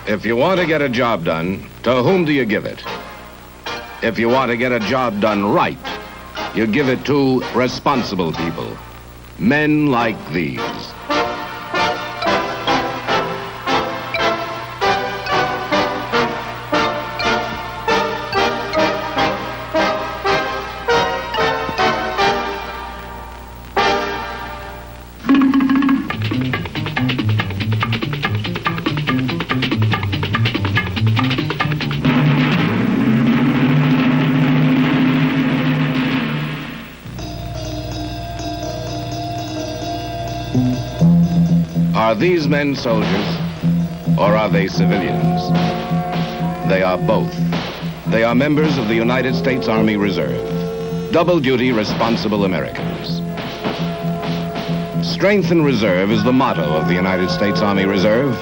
If you want to get a job done, to whom do you give it? If you want to get a job done right, you give it to responsible people. Men like these. Are these men soldiers, or are they civilians? They are both. They are members of the United States Army Reserve, double-duty responsible Americans. Strength and reserve is the motto of the United States Army Reserve,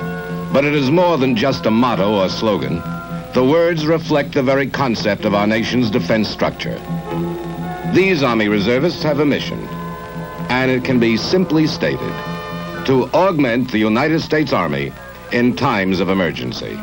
but it is more than just a motto or slogan. The words reflect the very concept of our nation's defense structure. These Army Reservists have a mission, and it can be simply stated: to augment the United States Army in times of emergency.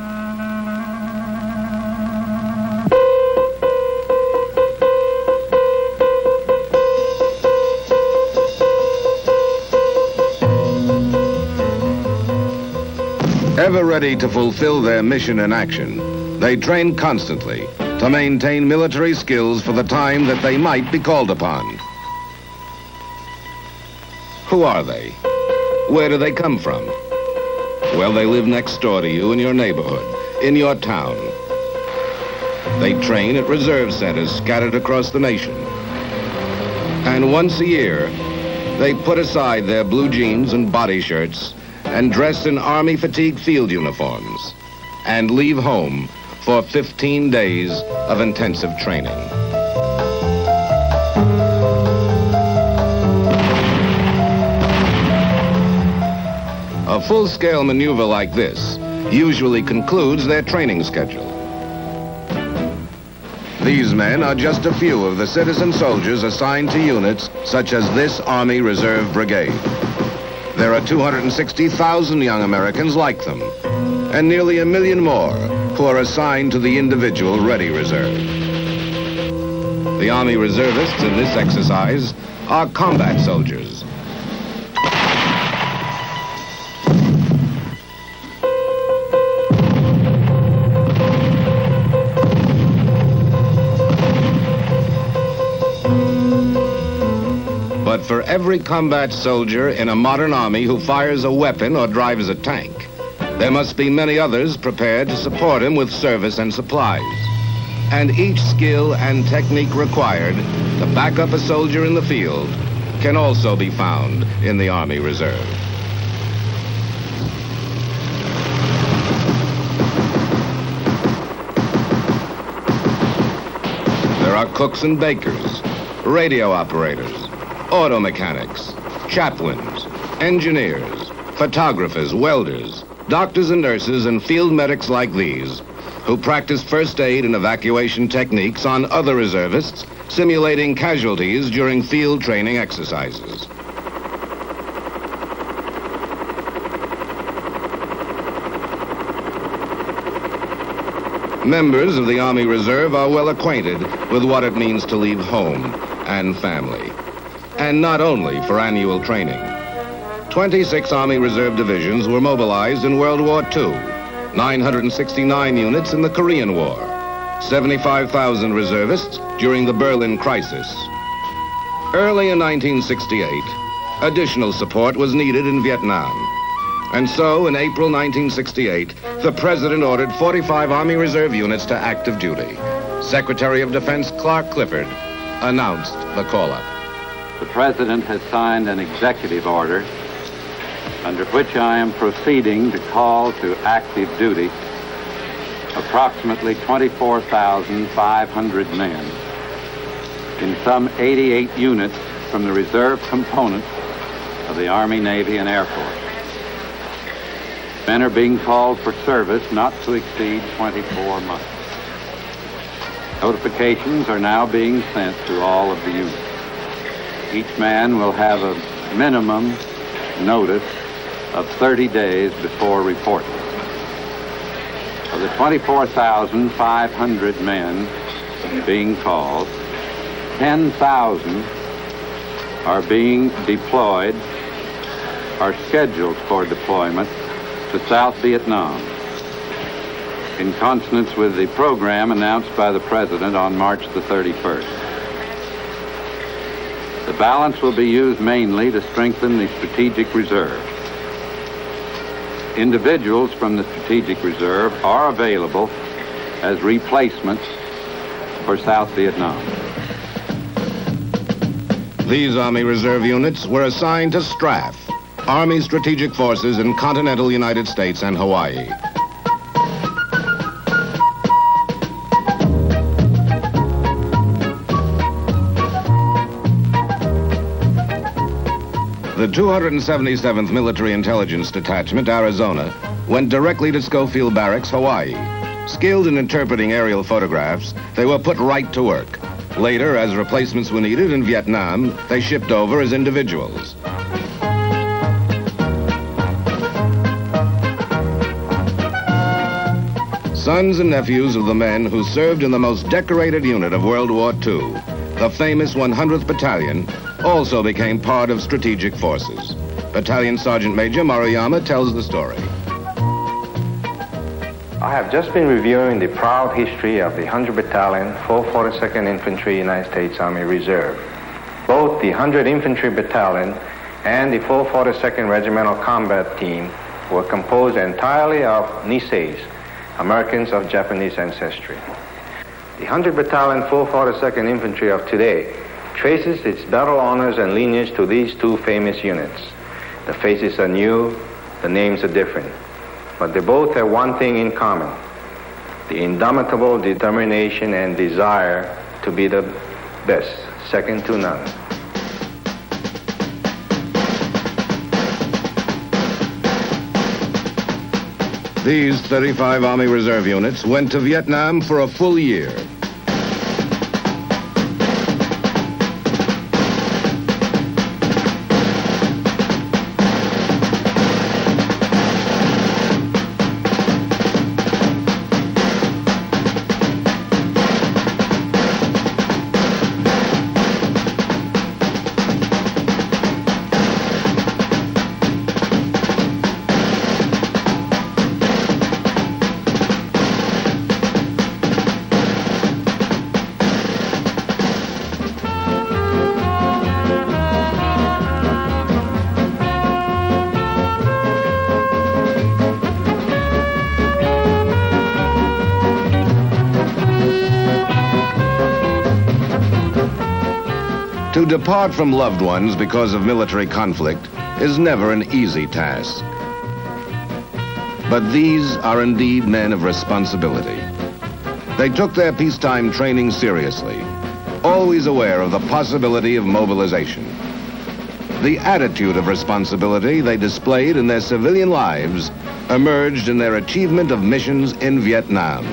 Ever ready to fulfill their mission in action, they train constantly to maintain military skills for the time that they might be called upon. Who are they? Where do they come from? Well, they live next door to you in your neighborhood, in your town. They train at reserve centers scattered across the nation. And once a year, they put aside their blue jeans and body shirts and dress in Army fatigue field uniforms and leave home for 15 days of intensive training. A full-scale maneuver like this usually concludes their training schedule. These men are just a few of the citizen soldiers assigned to units such as this Army Reserve Brigade. There are 260,000 young Americans like them, and nearly 1 million more who are assigned to the individual Ready Reserve. The Army Reservists in this exercise are combat soldiers. But for every combat soldier in a modern army who fires a weapon or drives a tank, there must be many others prepared to support him with service and supplies. And each skill and technique required to back up a soldier in the field can also be found in the Army Reserve. There are cooks and bakers, radio operators, auto mechanics, chaplains, engineers, photographers, welders, doctors and nurses, and field medics like these, who practice first aid and evacuation techniques on other reservists, simulating casualties during field training exercises. Members of the Army Reserve are well acquainted with what it means to leave home and family. And not only for annual training. 26 Army Reserve divisions were mobilized in World War II, 969 units in the Korean War, 75,000 reservists during the Berlin crisis. Early in 1968, additional support was needed in Vietnam. And so, in April 1968, the President ordered 45 Army Reserve units to active duty. Secretary of Defense Clark Clifford announced the call-up. The President has signed an executive order under which I am proceeding to call to active duty approximately 24,500 men in some 88 units from the reserve component of the Army, Navy, and Air Force. Men are being called for service not to exceed 24 months. Notifications are now being sent to all of the units. Each man will have a minimum notice of 30 days before reporting. Of the 24,500 men being called, 10,000 are being deployed, are scheduled for deployment to South Vietnam, in consonance with the program announced by the President on March the 31st. The balance will be used mainly to strengthen the Strategic Reserve. Individuals from the Strategic Reserve are available as replacements for South Vietnam. These Army Reserve units were assigned to STRAF, Army Strategic Forces in continental United States and Hawaii. The 277th Military Intelligence Detachment, Arizona, went directly to Schofield Barracks, Hawaii. Skilled in interpreting aerial photographs, they were put right to work. Later, as replacements were needed in Vietnam, they shipped over as individuals. Sons and nephews of the men who served in the most decorated unit of World War II, the famous 100th Battalion, also became part of Strategic Forces. Battalion Sergeant Major Maruyama tells the story. I have just been reviewing the proud history of the 100th Battalion, 442nd Infantry, United States Army Reserve. Both the 100th Infantry Battalion and the 442nd Regimental Combat Team were composed entirely of Niseis, Americans of Japanese ancestry. The 100th Battalion, 442nd Infantry of today traces its battle honors and lineage to these two famous units. The faces are new, the names are different, but they both have one thing in common: the indomitable determination and desire to be the best, second to none. These 35 Army Reserve units went to Vietnam for a full year. To depart from loved ones because of military conflict is never an easy task. But these are indeed men of responsibility. They took their peacetime training seriously, always aware of the possibility of mobilization. The attitude of responsibility they displayed in their civilian lives emerged in their achievement of missions in Vietnam.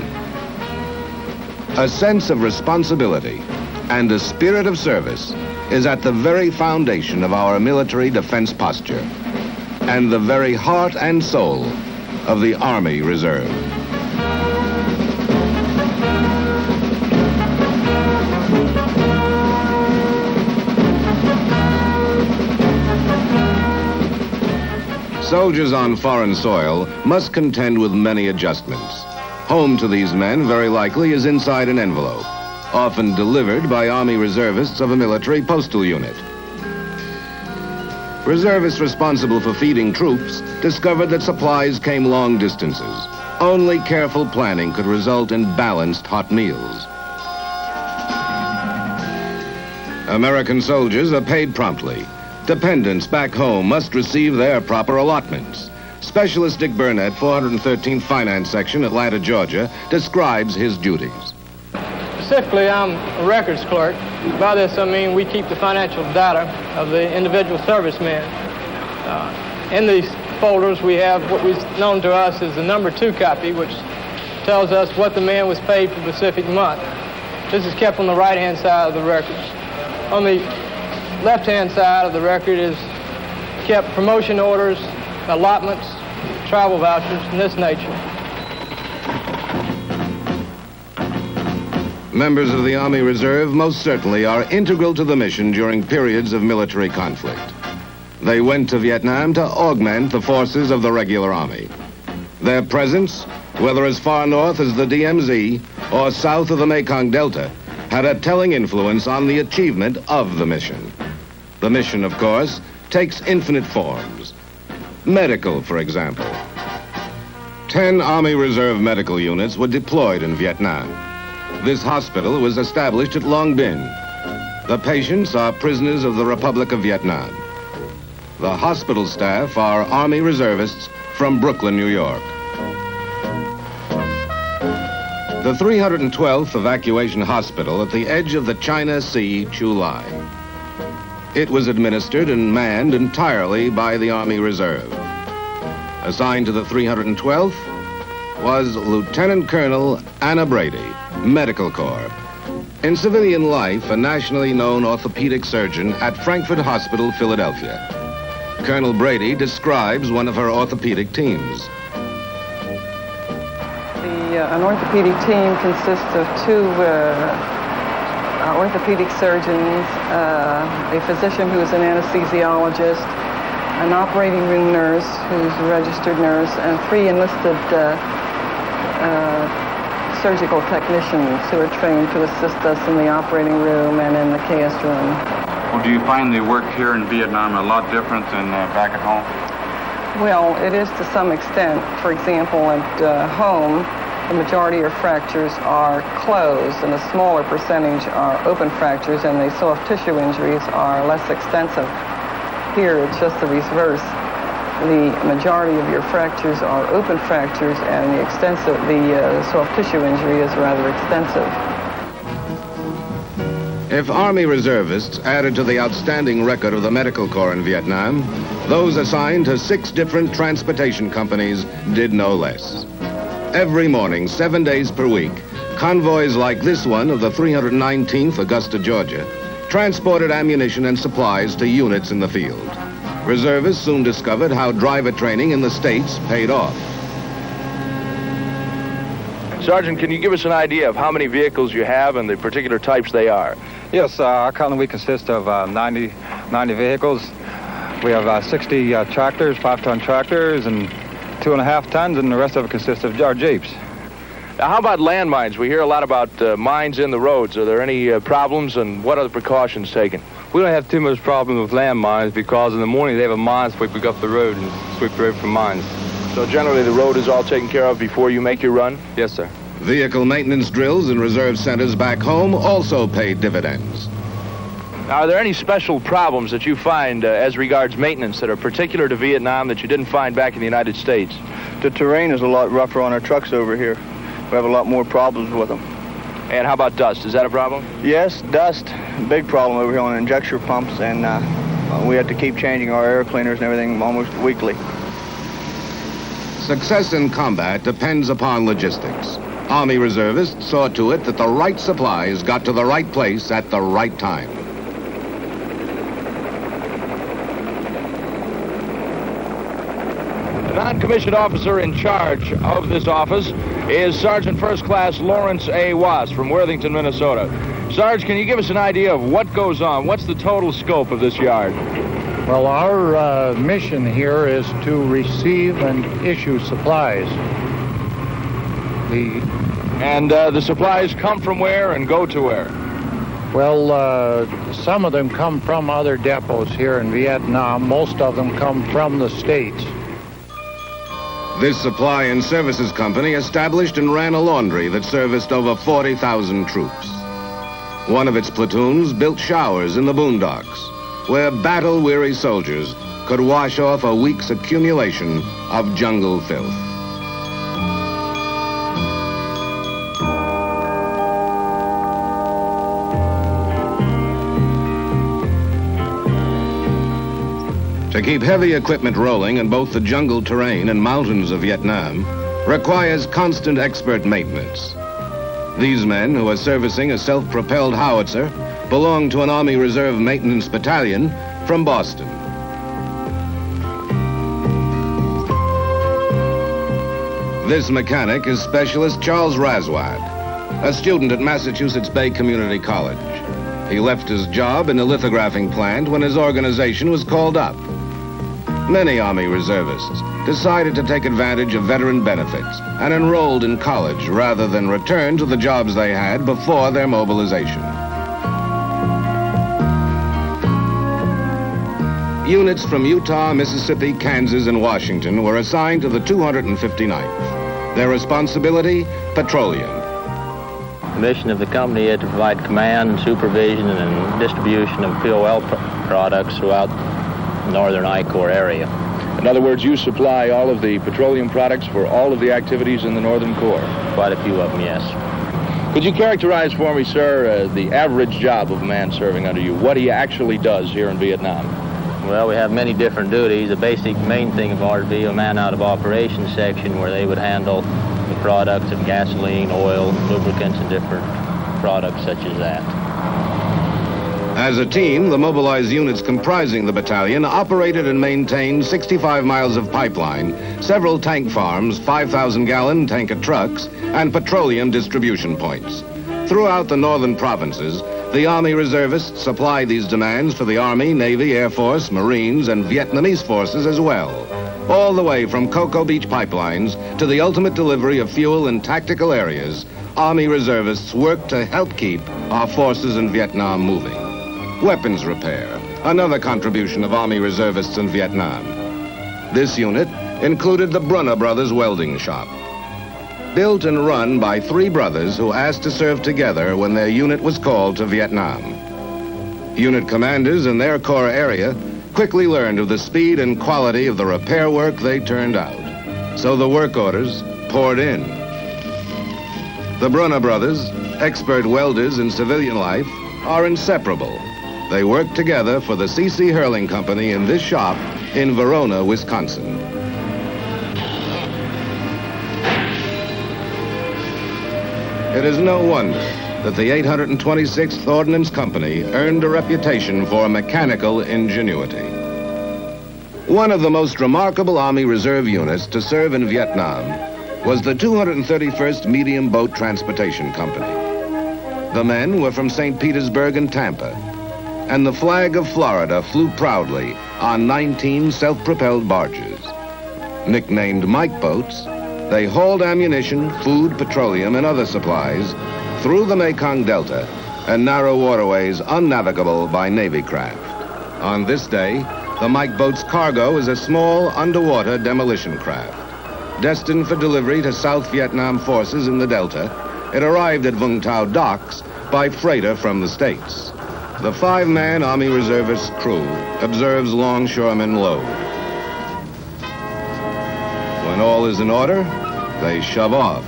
A sense of responsibility and a spirit of service is at the very foundation of our military defense posture and the very heart and soul of the Army Reserve. Soldiers on foreign soil must contend with many adjustments. Home to these men very likely is inside an envelope, often delivered by Army reservists of a military postal unit. Reservists responsible for feeding troops discovered that supplies came long distances. Only careful planning could result in balanced hot meals. American soldiers are paid promptly. Dependents back home must receive their proper allotments. Specialist Dick Burnett, 413th Finance Section, Atlanta, Georgia, describes his duties. Specifically, I'm a records clerk. By this, I mean we keep the financial data of the individual servicemen. In these folders, we have what is known to us as the number 2 copy, which tells us what the man was paid for the specific month. This is kept on the right-hand side of the records. On the left-hand side of the record is kept promotion orders, allotments, travel vouchers, and this nature. Members of the Army Reserve most certainly are integral to the mission during periods of military conflict. They went to Vietnam to augment the forces of the regular Army. Their presence, whether as far north as the DMZ or south of the Mekong Delta, had a telling influence on the achievement of the mission. The mission, of course, takes infinite forms. Medical, for example. 10 Army Reserve medical units were deployed in Vietnam. This hospital was established at Long Binh. The patients are prisoners of the Republic of Vietnam. The hospital staff are Army reservists from Brooklyn, New York. The 312th Evacuation Hospital at the edge of the China Sea, Chu Lai. It was administered and manned entirely by the Army Reserve. Assigned to the 312th was Lieutenant Colonel Anna Brady, Medical Corps. In civilian life, a nationally known orthopedic surgeon at Frankfurt Hospital, Philadelphia. Colonel Brady describes one of her orthopedic teams. An orthopedic team consists of two orthopedic surgeons, a physician who is an anesthesiologist, an operating room nurse who's a registered nurse, and 3 enlisted surgical technicians who are trained to assist us in the operating room and in the KS room. Well, do you find the work here in Vietnam a lot different than back at home? Well, it is to some extent. For example, at home, the majority of fractures are closed, and a smaller percentage are open fractures, and the soft tissue injuries are less extensive. Here, it's just the reverse. The majority of your fractures are open fractures, and the soft tissue injury is rather extensive. If Army reservists added to the outstanding record of the Medical Corps in Vietnam, those assigned to 6 different transportation companies did no less. Every morning, 7 days per week, convoys like this one of the 319th Augusta, Georgia, transported ammunition and supplies to units in the field. Reservists soon discovered how driver training in the States paid off. Sergeant, can you give us an idea of how many vehicles you have and the particular types they are? Yes, currently we consist of 90 vehicles. We have 60 tractors, 5-ton tractors, and 2.5 tons, and the rest of it consists of our Jeeps. Now, how about landmines? We hear a lot about mines in the roads. Are there any problems, and what are the precautions taken? We don't have too much problem with landmines because in the morning they have a mine sweeper up the road and sweep the road for mines. So generally the road is all taken care of before you make your run? Yes, sir. Vehicle maintenance drills in reserve centers back home also paid dividends. Now, are there any special problems that you find as regards maintenance that are particular to Vietnam that you didn't find back in the United States? The terrain is a lot rougher on our trucks over here. We have a lot more problems with them. And how about dust? Is that a problem? Yes, dust, big problem over here on injection pumps, and we have to keep changing our air cleaners and everything almost weekly. Success in combat depends upon logistics. Army reservists saw to it that the right supplies got to the right place at the right time. The non-commissioned officer in charge of this office is Sergeant First Class Lawrence A. Wass from Worthington, Minnesota. Sarge, can you give us an idea of what goes on? What's the total scope of this yard? Well, our mission here is to receive and issue supplies. The supplies come from where and go to where? Well, some of them come from other depots here in Vietnam. Most of them come from the States. This supply and services company established and ran a laundry that serviced over 40,000 troops. One of its platoons built showers in the boondocks, where battle-weary soldiers could wash off a week's accumulation of jungle filth. To keep heavy equipment rolling in both the jungle terrain and mountains of Vietnam requires constant expert maintenance. These men, who are servicing a self-propelled howitzer, belong to an Army Reserve maintenance battalion from Boston. This mechanic is Specialist Charles Raswad. a student at Massachusetts Bay Community College. He left his job in a lithographing plant when his organization was called up. Many Army reservists decided to take advantage of veteran benefits and enrolled in college rather than return to the jobs they had before their mobilization. Units from Utah, Mississippi, Kansas, and Washington were assigned to the 259th. Their responsibility, petroleum. The mission of the company is to provide command, supervision, and distribution of fuel oil products throughout the northern I-Corps area. In other words, you supply all of the petroleum products for all of the activities in the Northern Corps? Quite a few of them, yes. Could you characterize for me, sir, the average job of a man serving under you, what he actually does here in Vietnam? Well, we have many different duties. The basic main thing of ours would be a man out of operations section where they would handle the products of gasoline, oil, lubricants, and different products such as that. As a team, the mobilized units comprising the battalion operated and maintained 65 miles of pipeline, several tank farms, 5,000-gallon tanker trucks, and petroleum distribution points. Throughout the northern provinces, the Army reservists supply these demands for the Army, Navy, Air Force, Marines, and Vietnamese forces as well. All the way from Cocoa Beach pipelines to the ultimate delivery of fuel in tactical areas, Army reservists work to help keep our forces in Vietnam moving. Weapons repair, another contribution of Army reservists in Vietnam. This unit included the Brunner Brothers welding shop. Built and run by three brothers who asked to serve together when their unit was called to Vietnam. Unit commanders in their Corps area quickly learned of the speed and quality of the repair work they turned out. So the work orders poured in. The Brunner brothers, expert welders in civilian life, are inseparable. They work together for the C.C. Hurling Company in this shop in Verona, Wisconsin. It is no wonder that the 826th Ordnance Company earned a reputation for mechanical ingenuity. One of the most remarkable Army Reserve units to serve in Vietnam was the 231st Medium Boat Transportation Company. The men were from St. Petersburg and Tampa, and the flag of Florida flew proudly on 19 self-propelled barges. Nicknamed Mike boats, they hauled ammunition, food, petroleum, and other supplies through the Mekong Delta and narrow waterways unnavigable by Navy craft. On this day, the Mike boat's cargo is a small underwater demolition craft. Destined for delivery to South Vietnam forces in the Delta, it arrived at Vung Tau docks by freighter from the States. The 5-man Army Reservist crew observes longshoremen load. When all is in order, they shove off.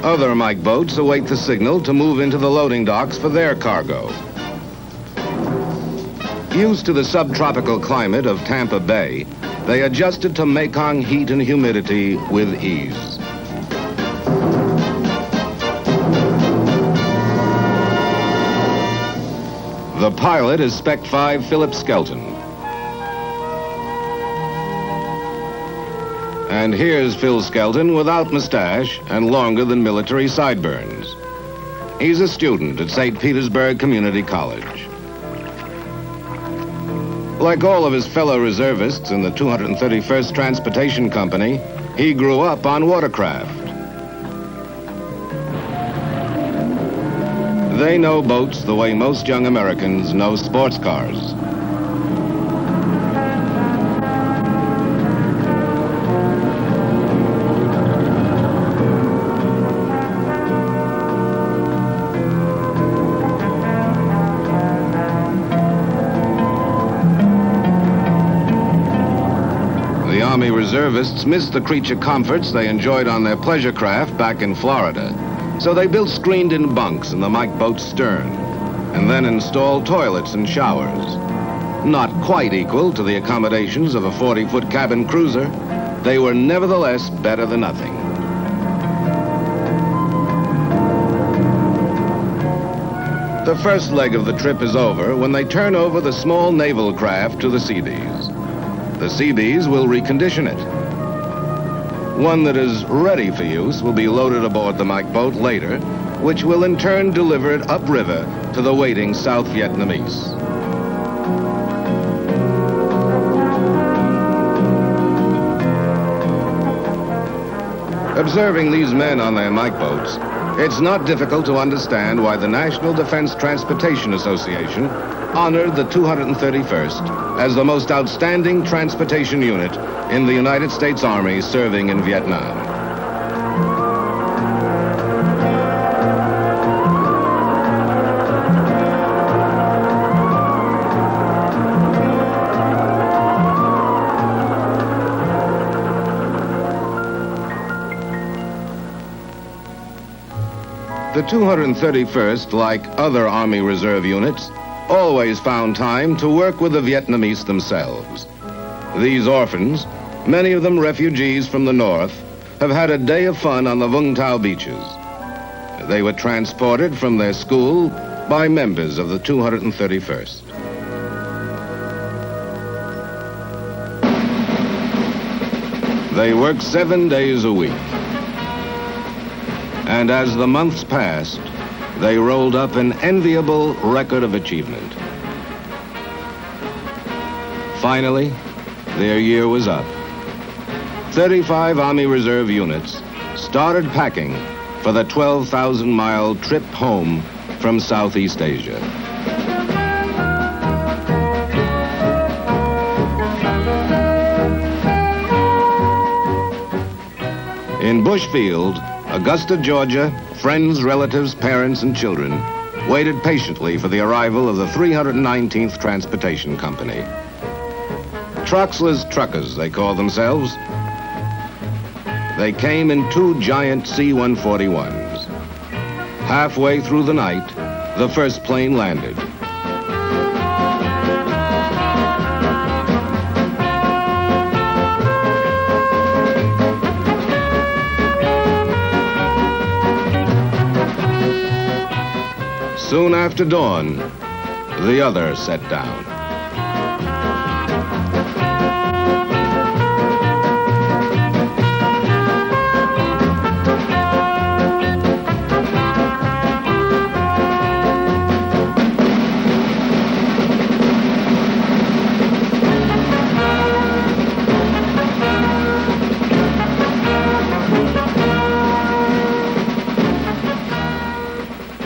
Other Mike boats await the signal to move into the loading docks for their cargo. Used to the subtropical climate of Tampa Bay, they adjusted to Mekong heat and humidity with ease. The pilot is Spec 5 Philip Skelton. And here's Phil Skelton without mustache and longer than military sideburns. He's a student at St. Petersburg Community College. Like all of his fellow reservists in the 231st Transportation Company, he grew up on watercraft. They know boats the way most young Americans know sports cars. Army reservists missed the creature comforts they enjoyed on their pleasure craft back in Florida. So they built screened-in bunks in the Mike boat's stern and then installed toilets and showers. Not quite equal to the accommodations of a 40-foot cabin cruiser, they were nevertheless better than nothing. The first leg of the trip is over when they turn over the small naval craft to the Seabees. The Seabees will recondition it. One that is ready for use will be loaded aboard the Mike boat later, which will in turn deliver it upriver to the waiting South Vietnamese. Observing these men on their Mike boats, it's not difficult to understand why the National Defense Transportation Association honored the 231st as the most outstanding transportation unit in the United States Army serving in Vietnam. The 231st, like other Army Reserve units, always found time to work with the Vietnamese themselves. These orphans, many of them refugees from the north, have had a day of fun on the Vung Tau beaches. They were transported from their school by members of the 231st. They work 7 days a week. And as the months passed, they rolled up an enviable record of achievement. Finally, their year was up. 35 Army Reserve units started packing for the 12,000-mile trip home from Southeast Asia. In Bushfield, Augusta, Georgia, friends, relatives, parents, and children waited patiently for the arrival of the 319th Transportation Company. Troxler's truckers, they call themselves. They came in 2 giant C-141s. Halfway through the night, the first plane landed. Soon after dawn, the other set down.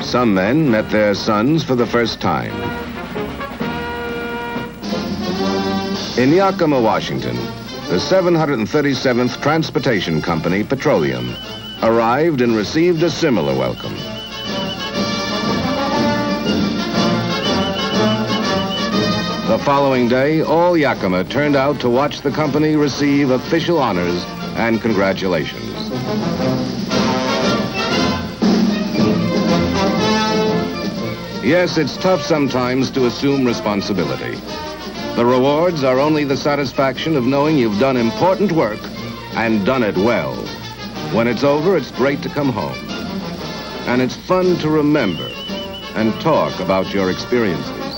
Some men met their sons for the first time. In Yakima, Washington, the 737th Transportation Company, Petroleum, arrived and received a similar welcome. The following day, all Yakima turned out to watch the company receive official honors and congratulations. Yes, it's tough sometimes to assume responsibility. The rewards are only the satisfaction of knowing you've done important work and done it well. When it's over, it's great to come home. And it's fun to remember and talk about your experiences.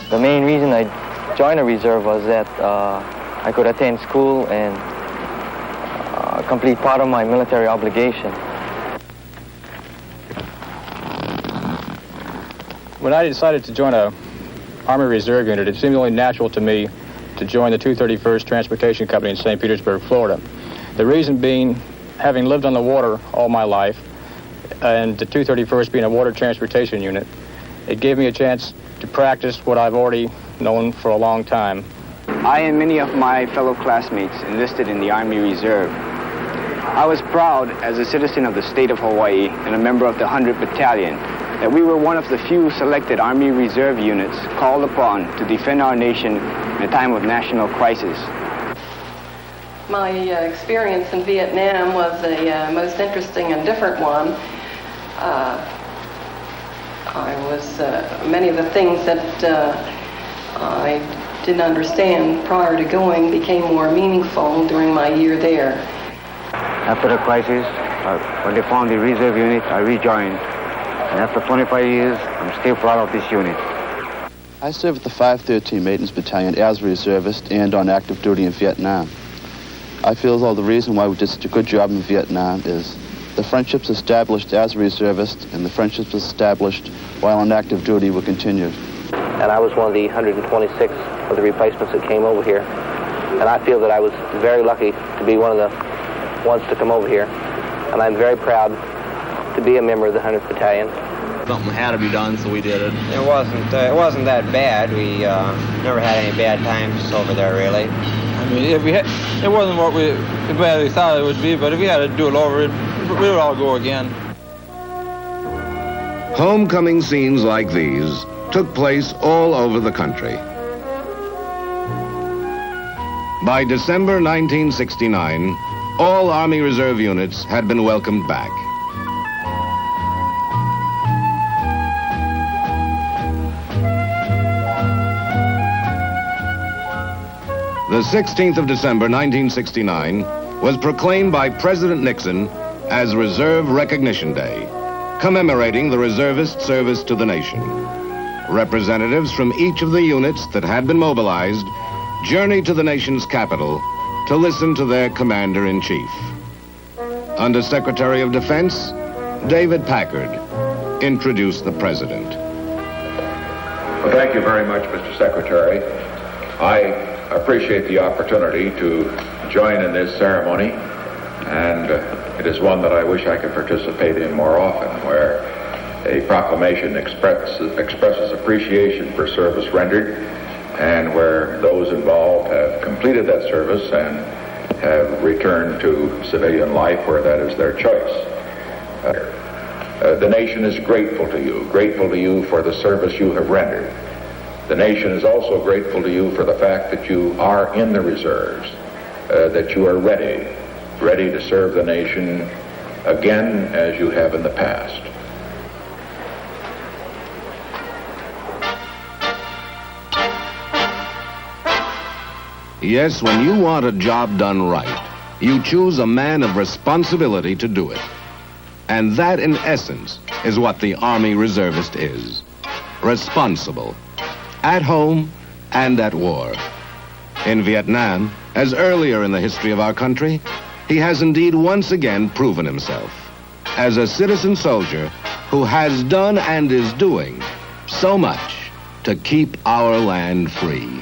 The main reason I joined the reserve was that I could attend school and complete part of my military obligation. When I decided to join a Army Reserve unit, it seemed only natural to me to join the 231st Transportation Company in St. Petersburg, Florida. The reason being, having lived on the water all my life, and the 231st being a water transportation unit, it gave me a chance to practice what I've already known for a long time. I and many of my fellow classmates enlisted in the Army Reserve. I was proud as a citizen of the state of Hawaii and a member of the 100th Battalion that we were one of the few selected Army Reserve units called upon to defend our nation in a time of national crisis. My experience in Vietnam was the most interesting and different one. Many of the things that I didn't understand prior to going became more meaningful during my year there. After the crisis, when they formed the reserve unit, I rejoined. And after 25 years, I'm still proud of this unit. I served with the 513 Maintenance Battalion as a reservist and on active duty in Vietnam. I feel as though the reason why we did such a good job in Vietnam is the friendships established as a reservist and the friendships established while on active duty were continued. And I was one of the 126 of the replacements that came over here. And I feel that I was very lucky to be one of the ones to come over here. And I'm very proud to be a member of the 100th Battalion. Something had to be done, so we did it. It wasn't that bad. We never had any bad times over there, really. I mean, it wasn't what we badly thought it would be, but if we had to do it over, we would all go again. Homecoming scenes like these took place all over the country. By December 1969, all Army Reserve units had been welcomed back. The 16th of December 1969 was proclaimed by President Nixon as Reserve Recognition Day, commemorating the reservist service to the nation. Representatives from each of the units that had been mobilized journeyed to the nation's capital to listen to their commander-in-chief. Undersecretary of Defense David Packard introduced the president. Well, thank you very much, Mr. Secretary. I appreciate the opportunity to join in this ceremony, and it is one that I wish I could participate in more often, where a proclamation expresses appreciation for service rendered, and where those involved have completed that service and have returned to civilian life where that is their choice. The nation is grateful to you for the service you have rendered. The nation is also grateful to you for the fact that you are in the reserves, that you are ready to serve the nation again as you have in the past. Yes, when you want a job done right, you choose a man of responsibility to do it. And that, in essence, is what the Army Reservist is. Responsible. At home and at war. In Vietnam, as earlier in the history of our country, he has indeed once again proven himself as a citizen soldier who has done and is doing so much to keep our land free.